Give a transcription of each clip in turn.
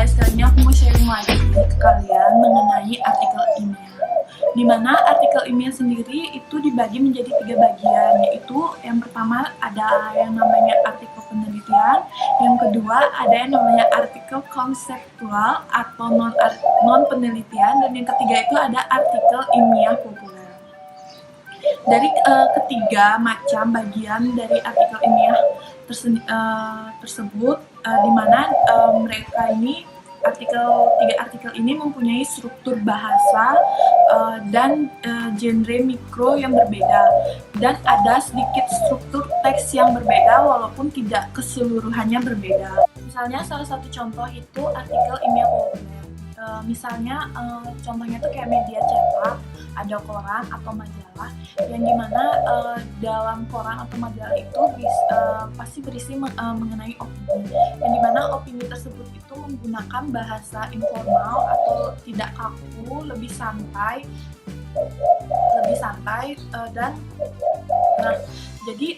guys, kali ini aku mau sharing lagi ke kalian mengenai artikel ilmiah. Di mana artikel ilmiah sendiri itu dibagi menjadi 3 bagian, yaitu yang pertama ada yang namanya artikel penelitian, yang kedua ada yang namanya artikel konseptual atau non penelitian, dan yang ketiga itu ada artikel ilmiah populer. Dari ketiga macam bagian dari artikel ilmiah tersebut, di mana mereka ini tiga artikel ini mempunyai struktur bahasa dan genre mikro yang berbeda, dan ada sedikit struktur teks yang berbeda walaupun tidak keseluruhannya berbeda. Misalnya salah satu contoh itu artikel ilmiah populer. Misalnya contohnya tuh kayak media cetak, ada koran atau majalah, yang dimana dalam koran atau majalah itu pasti berisi mengenai opini, yang dimana opini tersebut itu menggunakan bahasa informal atau tidak kaku, lebih santai dan jadi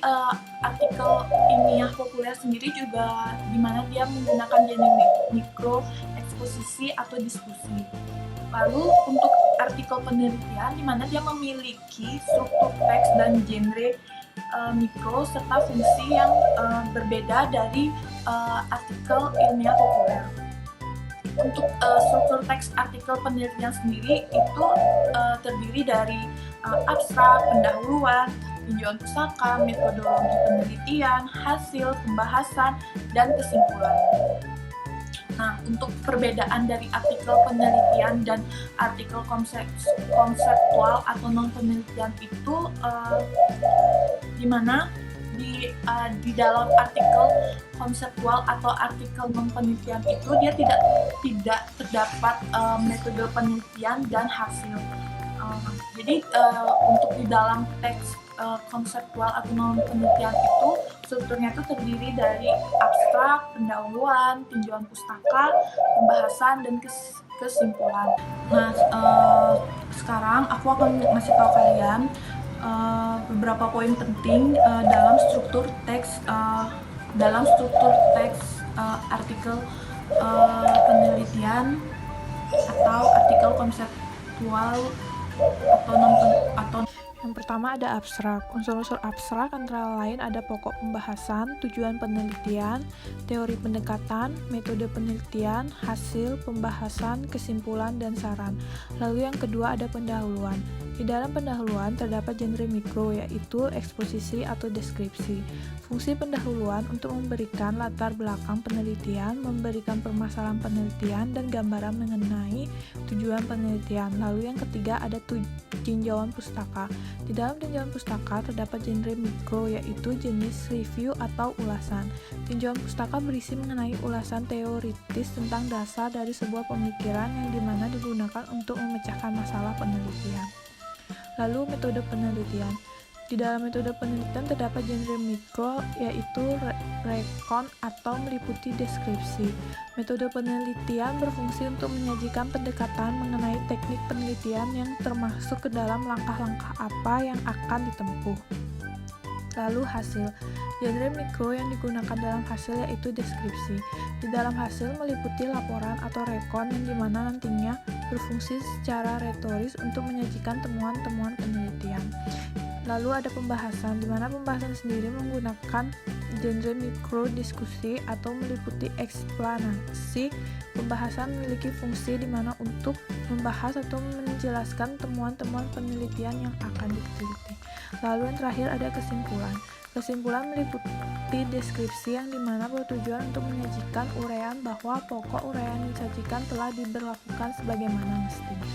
artikel ilmiah populer sendiri juga dimana dia menggunakan genre mikro, eksposisi atau diskusi. Lalu untuk artikel penelitian dimana dia memiliki struktur teks dan genre mikro serta fungsi yang berbeda dari artikel ilmiah populer. Untuk struktur teks artikel penelitian sendiri itu terdiri dari abstrak, pendahuluan, tinjauan pustaka, metodologi penelitian, hasil pembahasan, dan kesimpulan. Nah, untuk perbedaan dari artikel penelitian dan artikel konseptual atau non penelitian itu di mana di dalam artikel konseptual atau artikel non penelitian itu dia tidak terdapat metode penelitian dan hasil. Jadi untuk di dalam teks konseptual atau non penelitian itu strukturnya itu terdiri dari abstrak, pendahuluan, tinjauan pustaka, pembahasan, dan kesimpulan. Nah, sekarang aku akan ngasih tahu kalian beberapa poin penting dalam struktur teks artikel penelitian atau artikel konseptual atau Yang pertama ada abstrak. Unsur-unsur abstrak antara lain ada pokok pembahasan, tujuan penelitian, teori pendekatan, metode penelitian, hasil pembahasan, kesimpulan, dan saran. Lalu yang kedua ada pendahuluan. Di dalam pendahuluan terdapat genre mikro, yaitu eksposisi atau deskripsi. Fungsi pendahuluan untuk memberikan latar belakang penelitian, memberikan permasalahan penelitian, dan gambaran mengenai tujuan penelitian. Lalu yang ketiga ada tinjauan pustaka. Di dalam tinjauan pustaka terdapat genre mikro, yaitu jenis review atau ulasan. Tinjauan pustaka berisi mengenai ulasan teoritis tentang dasar dari sebuah pemikiran yang dimana digunakan untuk memecahkan masalah penelitian. Lalu metode penelitian. Di dalam metode penelitian terdapat genre mikro, yaitu rekon atau meliputi deskripsi. Metode penelitian berfungsi untuk menyajikan pendekatan mengenai teknik penelitian yang termasuk ke dalam langkah-langkah apa yang akan ditempuh. Lalu hasil. Genre mikro yang digunakan dalam hasil yaitu deskripsi. Di dalam hasil meliputi laporan atau rekon yang dimana nantinya berfungsi secara retoris untuk menyajikan temuan-temuan penelitian. Lalu ada pembahasan, di mana pembahasan sendiri menggunakan genre mikro diskusi atau meliputi eksplanasi. Pembahasan memiliki fungsi di mana untuk membahas atau menjelaskan temuan-temuan penelitian yang akan diteliti. Lalu yang terakhir ada kesimpulan. Kesimpulan meliputi deskripsi yang dimana bertujuan untuk menyajikan uraian bahwa pokok uraian yang disajikan telah diberlakukan sebagaimana mestinya.